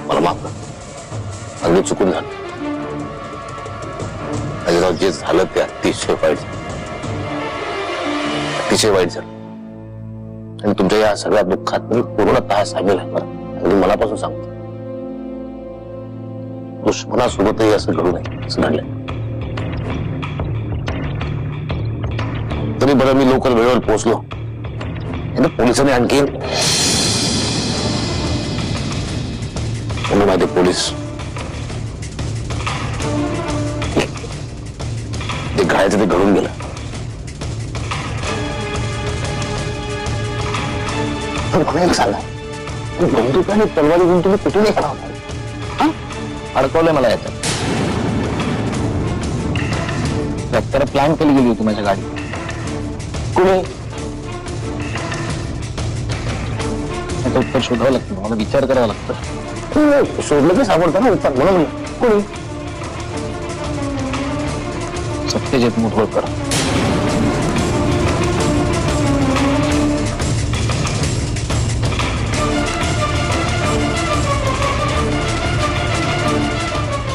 मला माफ कर, अगदी चुकून झालं. अजयराव, जे झालं ते अतिशय वाईट झालं, अतिशय वाईट झालं. आणि तुमच्या या सगळ्या दुःखात मी पूर्णतः सामील आहे. मला अगदी मनापासून सांगतो, दुश्मनासोबतही असं घडू नये, असं घडलंय. तरी बरं मी लवकर वेळेवर पोहोचलो. पोलिसांनी आणखी माहिती, पोलीस ते घडायचं ते घडून गेलं. पण सांगा, बंदूक आणि तलवारी घेऊन तुम्ही कुठे नाही खरा अडकवलंय मला याच्यात. रक्ताला प्लॅन केली गेली होती माझ्या गाडी. कुणी उत्तर शोधावं लागतं, मला विचार करावा लागतं. शोधलं की सापडतं ना उत्तर, म्हणून कुणी. सत्यजित मुधोळकर.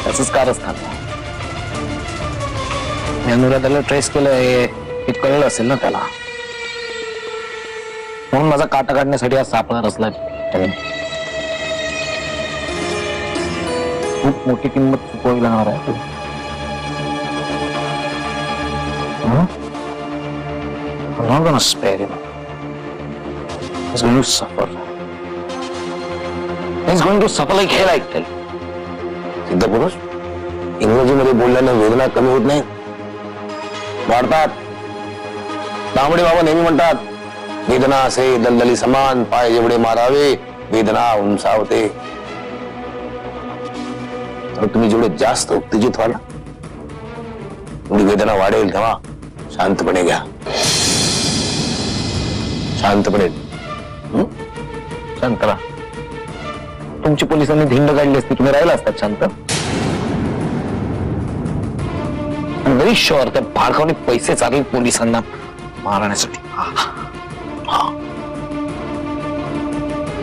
त्याच कारस्थान. मी अनुराधाला ट्रेस केलं हे कळलं असेल ना त्याला, म्हणून माझा काटा काढण्यासाठी आज सापळा रचला त्याने. खूप मोठी किंमत चुकवावी लागणार आहे. I'm not gonna spare him. He's going to suffer. He's going to suffer like hell, I tell you. सिद्ध पुरुष, इंग्रजीमध्ये बोलल्यानं वेदना कमी होत नाही, वाढतात. तांबडे बाबा नेहमी म्हणतात, वेदना असे दलदली समान, पाय जेवढे मारावे वेदना उंचावते. तर तुम्ही जेवढे जास्त उत्तेजित व्हाल तेवढी वेदना वाढेल. तेव्हा शांतपणे घ्या, शांतपणे. शांत राहा. तुमची पोलिसांनी धिंड काढली असती, तुम्ही राहिला असतात शांत. व्हेरी शुअर त्या भाडकावने पैसे चालले पोलिसांना मारण्यासाठी.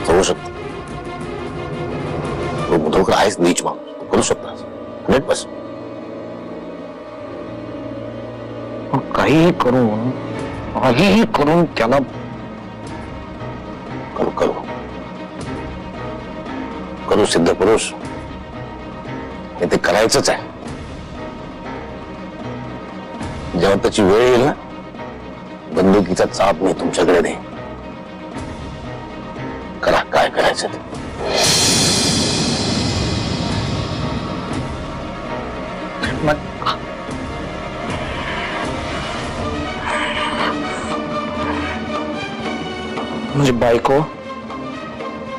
होऊ शकतो. तो मुधोळकर आहेच नीच माणूस, करू शकता 100%. काहीही करून त्याला करू सिद्ध पुरुष, ते करायचंच आहे. जेव्हा त्याची वेळ येईल ना, बंदुकीचा चाप मी तुमच्याकडे दे. करा काय करायचं ते. म्हणजे बायको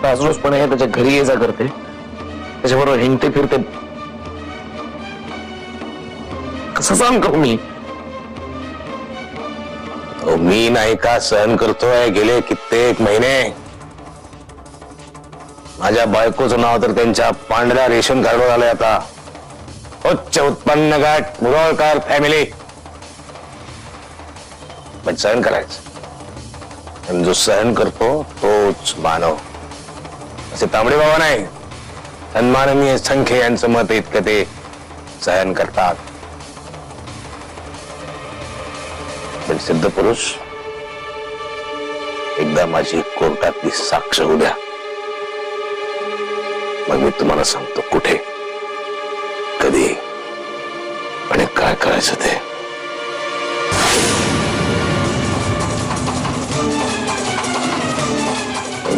रोज रोजपणे त्याच्या घरी ये जा करते, त्याच्याबरोबर हिंडते फिरते. कसं सहन करू मी? मी नाही का सहन करतोय गेले कित्येक महिने. माझ्या बायकोचं नाव तर त्यांच्या पांढऱ्या रेशन कार्डवर आलंय आता. उच्च उत्पन्न गट मुधोळकर फॅमिली. पण सहन करायचं, आणि जो सहन करतो तोच मानव. असे तांबडे बाबा नाही, सन्माननीय संख्ये यांचं मत इतकं ते सहन करतात. पण सिद्ध पुरुष, एकदा माझी कोर्टातली साक्ष होऊ द्या, मग मी तुम्हाला सांगतो कुठे, कधी आणि काय करायचं ते.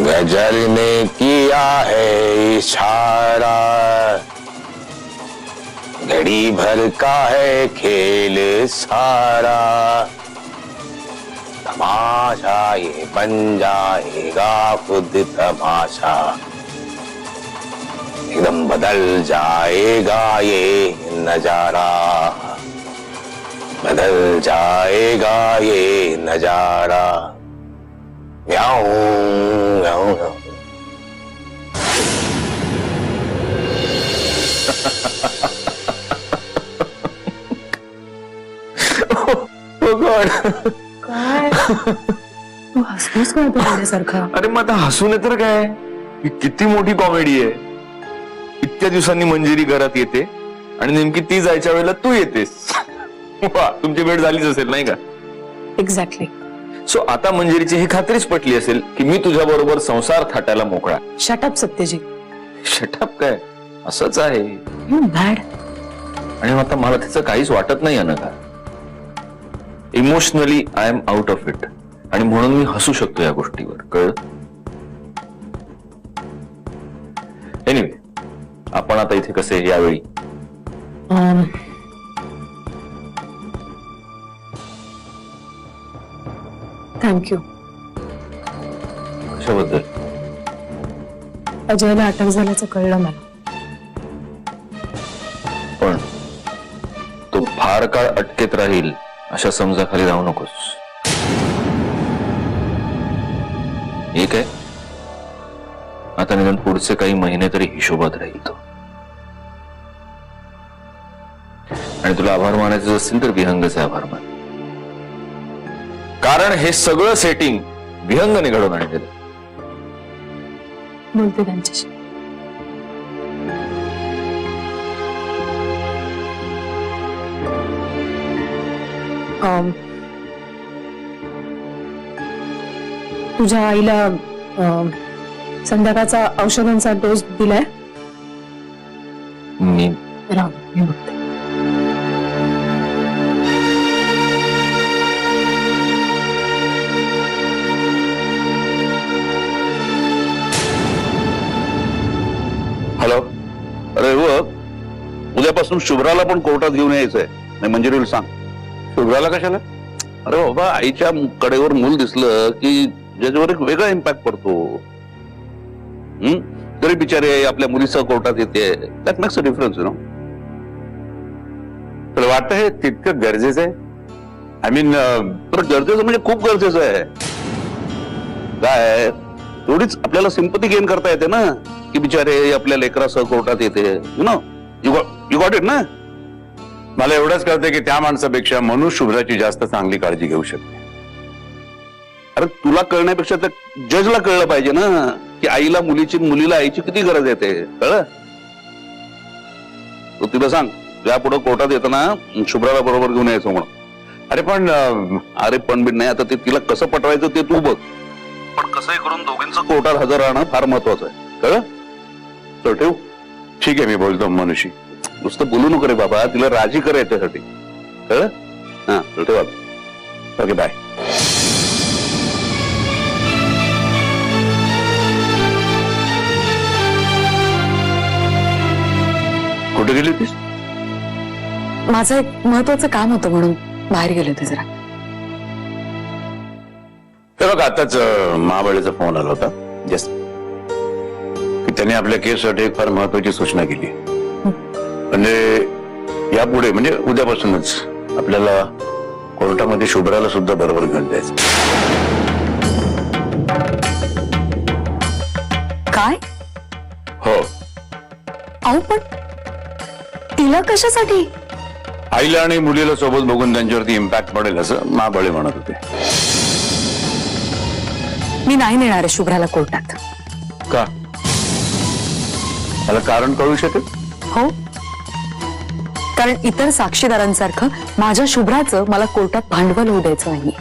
गजल ने किया है इशारा, घड़ी भर का है खेल सारा, तमाशा ये बन जाएगा खुद तमाशा, एकदम बदल जाएगा ये नजारा, बदल जाएगा ये नजारा. म्याऊ म्याऊ म्याऊ. काय तू हसतोस का आता वेड्यासारखा? अरे मग आता हसून तर काय, ही किती मोठी कॉमेडी आहे. इतक्या दिवसांनी मंजिरी घरात येते आणि नेमकी ती जायच्या वेळेला तू येतेस. वा, तुमची भेट झालीच असेल नाही का? एक्झॅक्टली. सो आता मंजिरीची ही खात्रीच पटली असेल की मी तुझ्या बरोबर संसार थाटायला मोकळा. शटअप सत्यजित. शटअप काय, असंच आहे. मॅड. आणि आता मला त्याचं काहीच वाटत नाही ना का. Emotionally I am out of it आणि म्हणून मी हसू शकतो या गोष्टीवर, कळलं? एनिवे, आपण आता इथे कसे यावेळी थँक्यू. कशाबद्दल? अजयला अटक झाल्याचं कळलं मला. पण तो फार काळ अटकेत राहील अशा समजाखाली राहू नकोस. एक आहे, आता निदान पुढचे काही महिने तरी हिशोबात राहील तो. आणि तुला आभार मानायचे असतील तर विहंगचे आभार मान, कारण हे सगळं सेटिंग विहंगने घडवून आणलेलं. बोलते त्यांच्याशी. तुझ्या आईला संध्याकाळचा औषधांचा डोस दिलाय? मी राहू, मी बघते. हॅलो. अरे हो, उद्यापासून शुभ्राला पण कोर्टात घेऊन यायचंय. नाही मंजिरीला सांग. शुभ्राला कशाला? अरे बाबा, आईच्या कडेवर मूल दिसलं की ज्याच्यावर एक वेगळा इम्पॅक्ट पडतो. तरी बिचारी आई आपल्या मुलीसह कोर्टात येते. That makes a difference, you know. तुला वाटतं हे तितकं गरजेचं आहे? आय मीन, तर गरजेचं म्हणजे खूप गरजेचं आहे. काय एवढीच आपल्याला सिंपती गेन करता येते ना, की बिचारे आपल्या लेकरासह कोर्टात येते. You know, you got it ना. मला एवढंच कळतं की त्या माणसापेक्षा मनू शुभ्राची जास्त चांगली काळजी घेऊ शकते. अरे तुला कळण्यापेक्षा तर जजला कळलं पाहिजे ना, की आईला मुलीला आईची किती गरज येते. कळलं? तू तिला सांग, यापुढे कोर्टात येताना शुभ्राला बरोबर घेऊन यायचं म्हणून. अरे पण बिन नाही. आता ते तिला कसं पटवायचं ते तू बघ. पण कसंही करून दोघींचं कोर्टात हजर राहणं फार महत्वाचं आहे. कळलं? चल ठेवू. ठीक आहे, मी बोलतो मनुशी. नुसतं बोलू नको रे बाबा, तिला राजी कर याच्यासाठी. कळलं? हा, चल ठेवा. Okay, bye. कुठे गेली होतीस? माझं एक महत्वाचं काम होतं म्हणून बाहेर गेले होते जरा. ते बघ, आताच महाबळीचा फोन आला होता. जस्ट की त्याने आपल्या केससाठी एक फार महत्वाची सूचना केली. म्हणजे यापुढे, म्हणजे उद्यापासूनच आपल्याला कोर्टामध्ये शुभ्राला सुद्धा बरोबर घेऊन जायचं. काय? हो. अहो पण तिला कशासाठी? आईला आणि मुलीला सोबत बघून त्यांच्यावरती इम्पॅक्ट पडेल असं महाबळी म्हणत होते. मी नाही नेणार आहे शुभ्राला कोर्टात. का? मला कारण कळू शकेल? हो, कारण इतर साक्षीदारांसारखं माझ्या शुभ्राचं मला कोर्टात भांडवल होऊ द्यायचं नाही.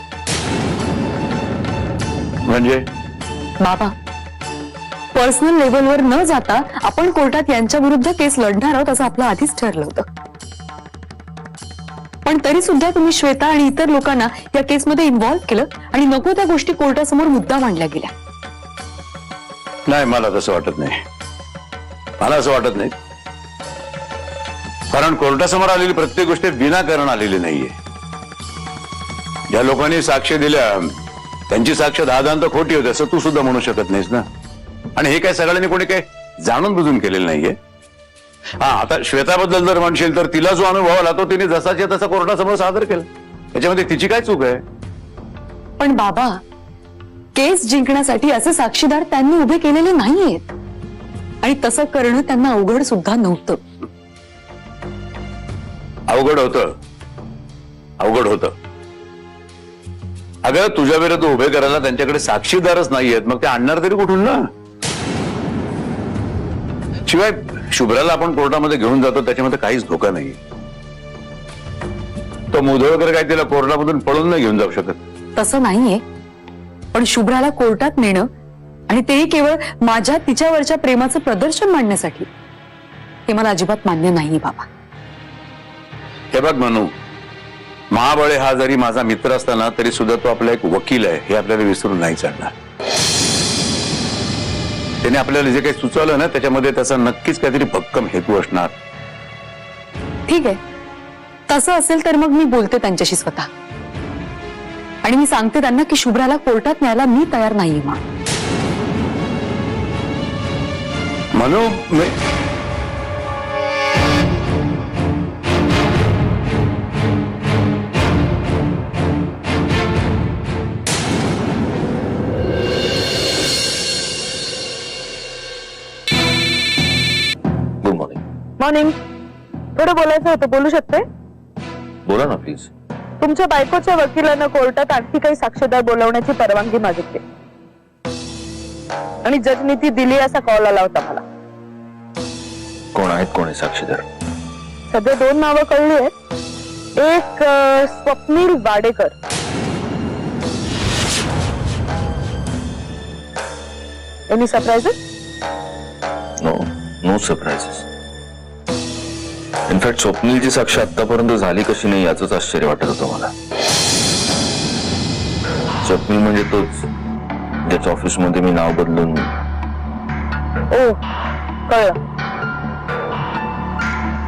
म्हणजे बाबा, पर्सनल लेवलवर न जाता आपण कोर्टात यांच्या विरुद्ध केस लढणार आहोत असं आपलं आधीच ठरलं होतं. पण तरी सुद्धा तुम्ही श्वेता आणि इतर लोकांना या केसमध्ये इन्व्हॉल्व्ह केलं आणि नको त्या गोष्टी कोर्टासमोर मुद्दा मांडल्या गेल्या. नाही, मला तसं वाटत नाही. मला असं वाटत नाही, कारण कोर्टासमोर आलेली प्रत्येक गोष्ट विनाकारण आलेली नाहीये. ज्या लोकांनी साक्ष दिल्या त्यांची साक्ष दादांत खोटी होती असं तू सुद्धा म्हणू शकत नाहीस ना. आणि हे काय सगळ्यांनी कोणी काय जाणून बुजून केलेलं नाहीये. हा, आता श्वेताबद्दल जर म्हणशील तर तिला जो अनुभव आला तो तिने जसाच्या तसा कोर्टासमोर सादर केला. त्याच्यामध्ये तिची काय चूक आहे? पण बाबा, केस जिंकण्यासाठी असे साक्षीदार त्यांनी उभे केलेले नाहीयेत आणि तसं करणं त्यांना अवघड सुद्धा नव्हतं. अवघड होतं. अगं तुझ्या विरुद्ध उभे करायला त्यांच्याकडे साक्षीदारच नाहीयेत, मग ते आणणार तरी कुठून ना? शिवाय शुभ्राला आपण कोर्टामध्ये घेऊन जातो त्याच्यामध्ये काहीच धोका नाही. तो मुधोळकर काय तिला कोर्टामधून पळून नाही घेऊन जाऊ शकत. तसं नाहीये, पण शुभ्राला कोर्टात नेणं आणि तेही केवळ माझ्या तिच्यावरच्या प्रेमाचं प्रदर्शन मांडण्यासाठी, हे मला अजिबात मान्य नाहीये बाबा. हे बघ मनू, महाबळे हा जरी माझा मित्र असताना तरी सुद्धा तो आपला एक वकील आहे हे आपल्याला विसरून नाही चालणार. त्याने आपल्याला जे काही सुचवलं ना त्याच्यामध्ये त्याचा नक्कीच काहीतरी भक्कम हेतू असणार. ठीक आहे, तसं असेल तर मग मी बोलते त्यांच्याशी स्वतः आणि मी सांगते त्यांना की शुभ्राला कोर्टात न्यायला मी तयार नाहीये. Manu good morning. मॉर्निंग. थोडं बोलायचं होतं, बोलू शकते? बोला ना प्लीज. तुमच्या बायकोच्या वकिलानं कोर्टात आणखी काही साक्षीदार बोलवण्याची परवानगी मागितली आणि जजनी ती दिली असा कॉल आला होता मला. कोण आहे साक्षीदार? सध्या 2 नावं कळली आहेत. एक Swapnil Wadekar. Any surprises? No surprises. In fact स्वप्नीलची साक्ष आतापर्यंत झाली कशी नाही याच आश्चर्य वाटत होतं मला. स्वप्नील म्हणजे तोच ज्याच्या ऑफिसमध्ये मी नाव बदलून. ओ, कळलं.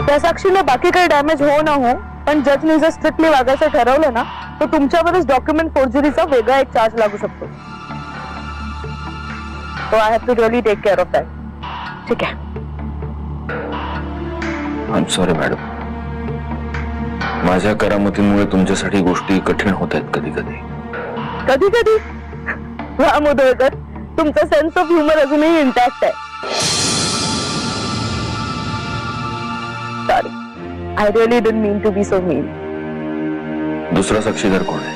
त्या साक्षीने बाकी काही डॅमेज हो ना हो, पण जजने जर स्ट्रिक्टली वागायचं ठरवलं ना तर तुमच्यावरच डॉक्युमेंट फोर्जरीचा वेगळा एक चार्ज लागू शकतो. So I have to really take care of that. ठीक आहे? I am sorry madam. माझ्या करामतीमुळे तुमच्यासाठी गोष्टी कठीण होत आहेत कधी कधी. कधी कधी? वा मुधोळकर, तुमचा सेन्स ऑफ ह्युमर अजूनही इंटॅक्ट आहे. Sorry, I really didn't mean to be so mean. दुसरा साक्षीदार कोण आहे?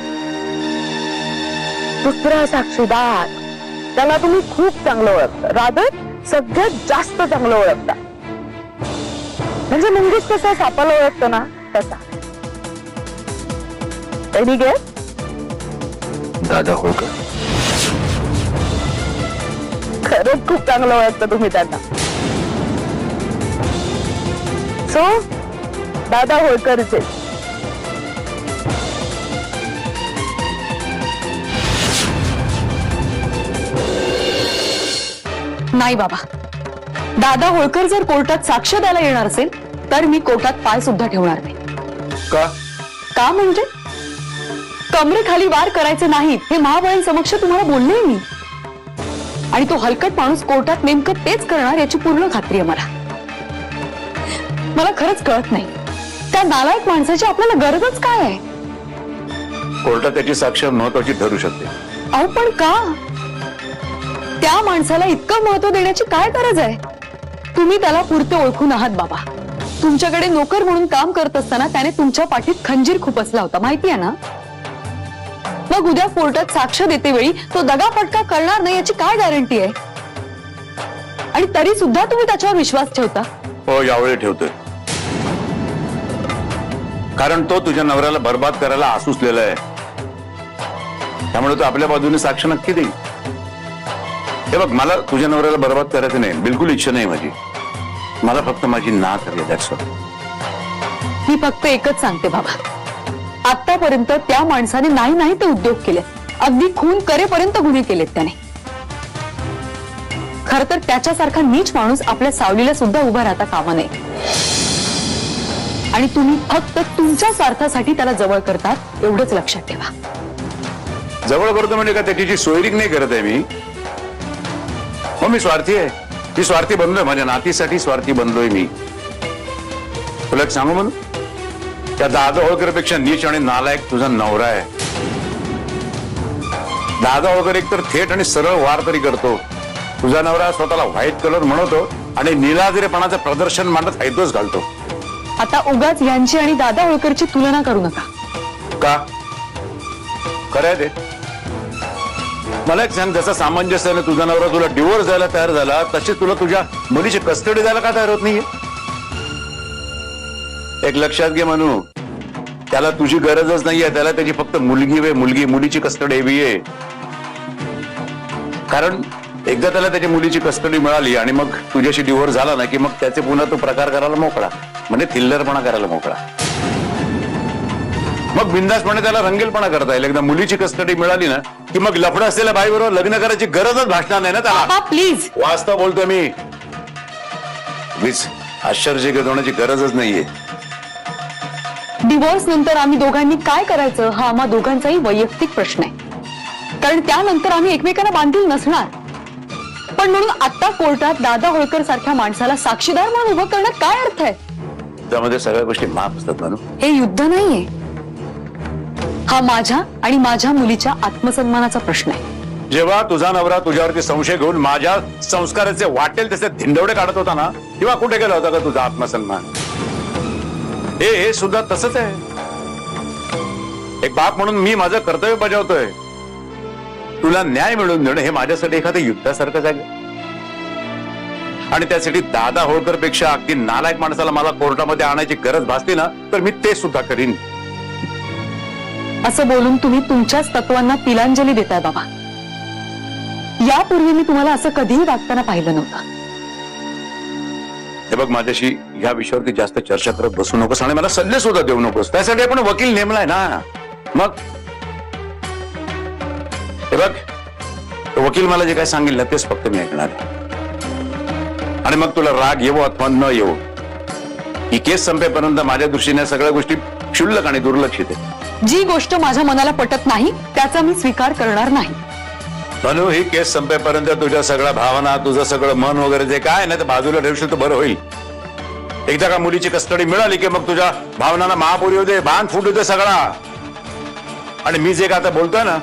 दुसरा साक्षीदार त्याला तुम्ही खूप चांगलं ओळखता, रादर सगळ्यात जास्त चांगलं ओळखता. म्हणजे मुंगीच कसा सापाला ओळखतो ना तसा. Any guess? दादा होळकर. खरंच खूप चांगलं ओळखता तुम्ही त्यांना. सो दादा होळकरचे. नाही बाबा, दादा होळकर जर कोर्टात साक्ष द्यायला येणार असेल तर मी कोर्टात पाय सुद्धा ठेवणार नाही. का म्हणजे कमरेखाली वार करायचे नाहीत हे महाबळांसमक्ष तुम्हाला बोलले मी. आणि तो हलकट माणूस कोर्टात नेमकं तेच करणार याची पूर्ण खात्री आहे मला. मला खरंच कळत नाही त्या नालायक माणसाची आपल्याला गरजच काय आहे. कोर्टात त्याची साक्ष महत्वाची ठरू शकते. अहो पण का? त्या माणसाला इतकं महत्व देण्याची काय गरज आहे? तुम्ही त्याला पुरते ओळखून आहात बाबा. तुमच्याकडे नोकर म्हणून काम करत असताना त्याने तुमच्या पाठीत खंजीर खुपसला होता, माहिती आहे ना? मग उद्या कोर्टात साक्ष देते वेळी तो दगाफटका करणार नाही याची काय गॅरंटी आहे? आणि तरी सुद्धा तुम्ही त्याच्यावर विश्वास ठेवता? हो, यावेळी ठेवतोय. कारण तो तुझ्या नवऱ्याला बर्बाद करायला आसुसलेला आहे. त्यामुळे तो आपल्या बाजूने साक्ष नक्की देईल. हे बघ, मला तुझ्या नवऱ्याला बर्बाद करायचं नाही, बिलकुल इच्छा नाही माझी. मला फक्त माझी नात हवी. That's all. मी फक्त एकच सांगते बाबा, आतापर्यंत त्या माणसाने नाही ते उद्योग केले, अगदी खून करेपर्यंत गुन्हे केलेत त्याने. खर तर त्याच्यासारखा नीच माणूस आपल्या सावलीला सुद्धा उभा राहता कामा नये. आणि तुम्ही फक्त तुमच्या स्वार्थासाठी त्याला जवळ करतात एवढंच लक्षात ठेवा. जवळ करतो म्हणजे का त्याची सोयरीक नाही करत आहे मी. हो, मी स्वार्थी आहे. मी स्वार्थी बनलोय, माझ्या नातीसाठी स्वार्थी बनलोय मी. तुला एक सांगू म्हणून, त्या दादा होळकरपेक्षा नीच आणि नालायक तुझा नवरा आहे. दादा होळकर एकतर थेट आणि सरळ वार तरी करतो. तुझा नवरा स्वतःला व्हाईट कलर म्हणतो आणि निलादिरेपणाचं प्रदर्शन मांडत हैदोस घालतो. आता उगाच यांची आणि दादा होळकरची तुलना करू नका. का? खरं आहे ते. मला एक सांग, जसं सामंजस्याने तुझा नवरा तुला डिवोर्स द्यायला तयार झाला, तशी तुला तुझ्या मुलीची कस्टडी द्यायला का तयार होत नाहीये? एक लक्षात घे मनू, त्याला तुझी गरजच नाहीये, त्याला त्याची फक्त मुलीची कस्टडी हवी आहे. कारण एकदा त्याला त्याच्या मुलीची कस्टडी मिळाली आणि मग तुझ्याशी डिवोर्स झाला ना की मग त्याचे पुन्हा तो प्रकार करायला मोकळा, म्हणजे थिल्लरपणा करायला मोकळा. मग बिंदासपणे त्याला रंगेलपणा करता येईल. एकदा मुलीची कस्टडी मिळाली ना की मग लफडं असलेल्या बाईबरोबर लग्न करायची गरजच भासणार नाही ना त्याला. प्लीज, वास्तव बोलतोय मी. आश्चर्यचकित होण्याची गरजच नाहीये. डिवोर्स नंतर आम्ही दोघांनी काय करायचं हा आम्हा दोघांचाही वैयक्तिक प्रश्न आहे. कारण त्यानंतर आम्ही एकमेकांना बांधील नसणार. पण म्हणून आता कोर्टात दादा होळकर सारख्या माणसाला साक्षीदार म्हणून उभं करण्यात काय अर्थ आहे? त्यामध्ये सगळ्या गोष्टी माफ असतात म्हणून. हे युद्ध नाहीये, हा माझ्या आणि माझ्या मुलीच्या आत्मसन्मानाचा प्रश्न आहे. जेव्हा तुझा नवरा तुझ्यावरती संशय घेऊन माझ्या संस्काराचे वाटेल तसे धिंडवडे काढत होता ना, तेव्हा कुठे गेला होता का तुझा आत्मसन्मान? हे सुद्धा तसंच आहे. एक बाप म्हणून मी माझं कर्तव्य बजावतोय. तुला न्याय मिळवून देणं हे माझ्यासाठी एखाद्या युद्धासारखंच आहे. आणि त्यासाठी दादा होळकर पेक्षा अगदी नालायक माणसाला मला कोर्टामध्ये आणायची गरज भासली ना तर मी ते सुद्धा करीन. असं बोलून तुम्ही तुमच्याच तत्वांना तिलांजली देताय बाबा. यापूर्वी मी तुम्हाला असं कधीही वागताना पाहिलं नव्हतं. हे बघ, माझ्याशी या विषयावरती जास्त चर्चा करत बसू नकोस आणि मला सल्ले सुद्धा देऊ नकोस. त्यासाठी आपण वकील नेमलाय ना. मग हे बघ, वकील मला जे काय सांगेल ना तेच फक्त मी ऐकणार. आणि मग तुला राग येवो अथवा न येवो, ही केस संपेपर्यंत माझ्या दृष्टीने सगळ्या गोष्टी क्षुल्लक आणि दुर्लक्षित आहे. जी गोष्ट माझ्या मनाला पटत नाही त्याचा मी स्वीकार करणार नाही. म्हणून ही केस संपेपर्यंत तुझ्या सगळ्या भावना, तुझं सगळं मन वगैरे जे काय ना ते बाजूला ठेवशील तर बरं होईल. एकदा का मुलीची कस्टडी मिळाली की मग तुझ्या भावनांना महापूर येऊ दे, बांध फुटू दे सगळा. आणि मी जे काय आता बोलतोय ना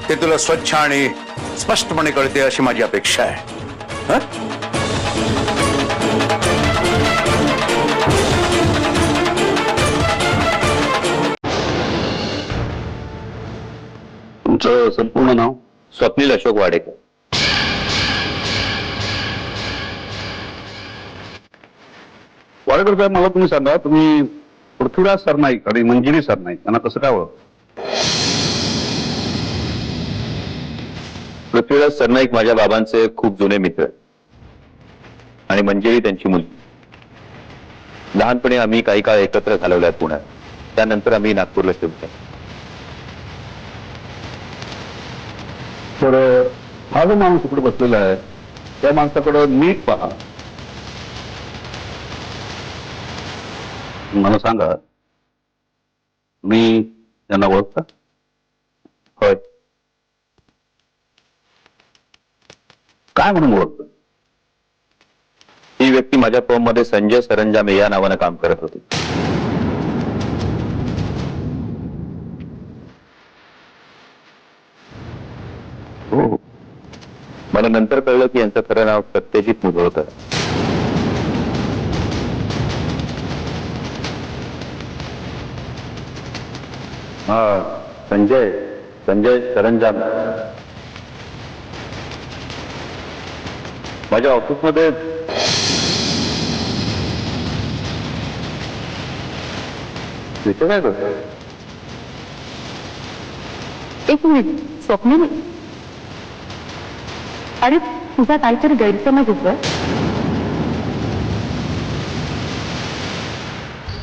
ते तुला स्वच्छ आणि स्पष्टपणे कळते अशी माझी अपेक्षा आहे. तुमचं संपूर्ण नाव? स्वप्नील अशोक वाडेकर. वाडेकर साहेब, मला तुम्ही सांगा, तुम्ही पृथ्वीराज सरनाईक आणि मंजिरी सरनाईक यांना कसं काय ओळख? पृथ्वीराज सरनाईक माझ्या बाबांचे खूप जुने मित्र आणि मंजिरी त्यांची मुलगी. लहानपणी आम्ही काही काळ एकत्र घालवल्यात पुण्यात. त्यानंतर आम्ही नागपूरला शिफ्ट झालो. तर हा जो माणूस इकडे बसलेला आहे त्या माणसाकडे नीट पहा. मला सांगा, मी त्यांना ओळखता? होय. काय म्हणून ओळखतं? ही व्यक्ती माझ्या फर्ममध्ये संजय सरंजामे या नावानं काम करत होती. हो. मला नंतर कळलं की यांचं खरं नाव सत्यजित मुधोळकर. हा, संजय सरंजाम माझ्या ऑफिसमध्ये काय करतो? एक मिनिट स्वप्नील, अरे तुझा काहीतरी गैरसमज होतोय.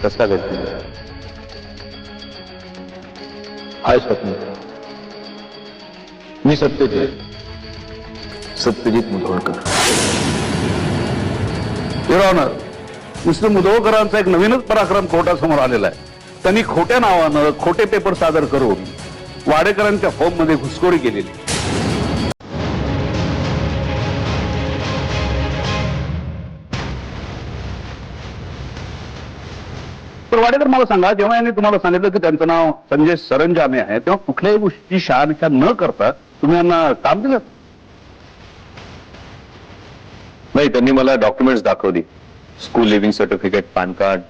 कसला व्यक्ती? हाय स्वप्नील, मी Satyajit Mudholkar. Your honour, mister मुधोळकरांचा एक नवीनच पराक्रम कोर्टासमोर आलेला आहे. त्यांनी खोट्या नावानं खोटे पेपर सादर करून वाडेकरांच्या फॉर्ममध्ये घुसखोरी केलेली. तर वाडेकर, मला सांगा, जेव्हा यांनी तुम्हाला सांगितलं की त्यांचं नाव संजय सरंजामे आहे तेव्हा कुठल्याही गोष्टीची शहानिशा न करता तुम्ही यांना काम दिलं? नाही, त्यांनी मला डॉक्युमेंट्स दाखवली. School leaving certificate, PAN card.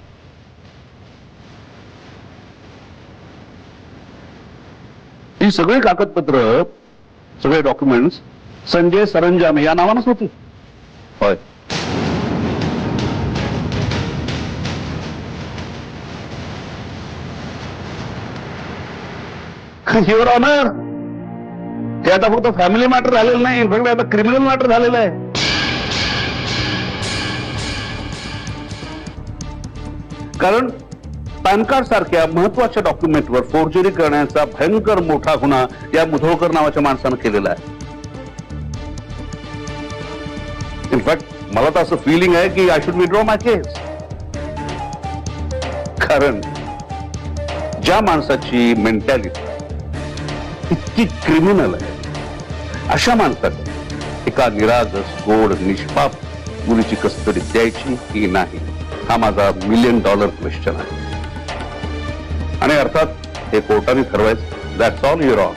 ही सगळी कागदपत्र, सगळे डॉक्युमेंट्स संजय सरंजामे या नावानंच होती. होय. युअर ऑनर, ते आता फक्त फॅमिली मॅटर झालेलं नाही, इनफॅक्ट आता क्रिमिनल मॅटर झालेलं आहे. कारण पॅन कार्ड सारख्या महत्वाच्या डॉक्युमेंटवर फोर्जरी करण्याचा भयंकर मोठा गुन्हा या मुधोळकर नावाच्या माणसानं केलेला आहे. इनफॅक्ट मला तर असं फिलिंग आहे की आय शुड विड्रॉ माय केस. कारण ज्या माणसाची मेंटॅलिटी इतकी क्रिमिनल आहे, अशा माणसाला एका निरागस गोड निष्पाप मुलीची कस्टडी द्यायची की नाही, हा माझा $1 मिलियन क्वेश्चन आहे. आणि अर्थात हे कोर्टाने ठरवायचं. That's all your on.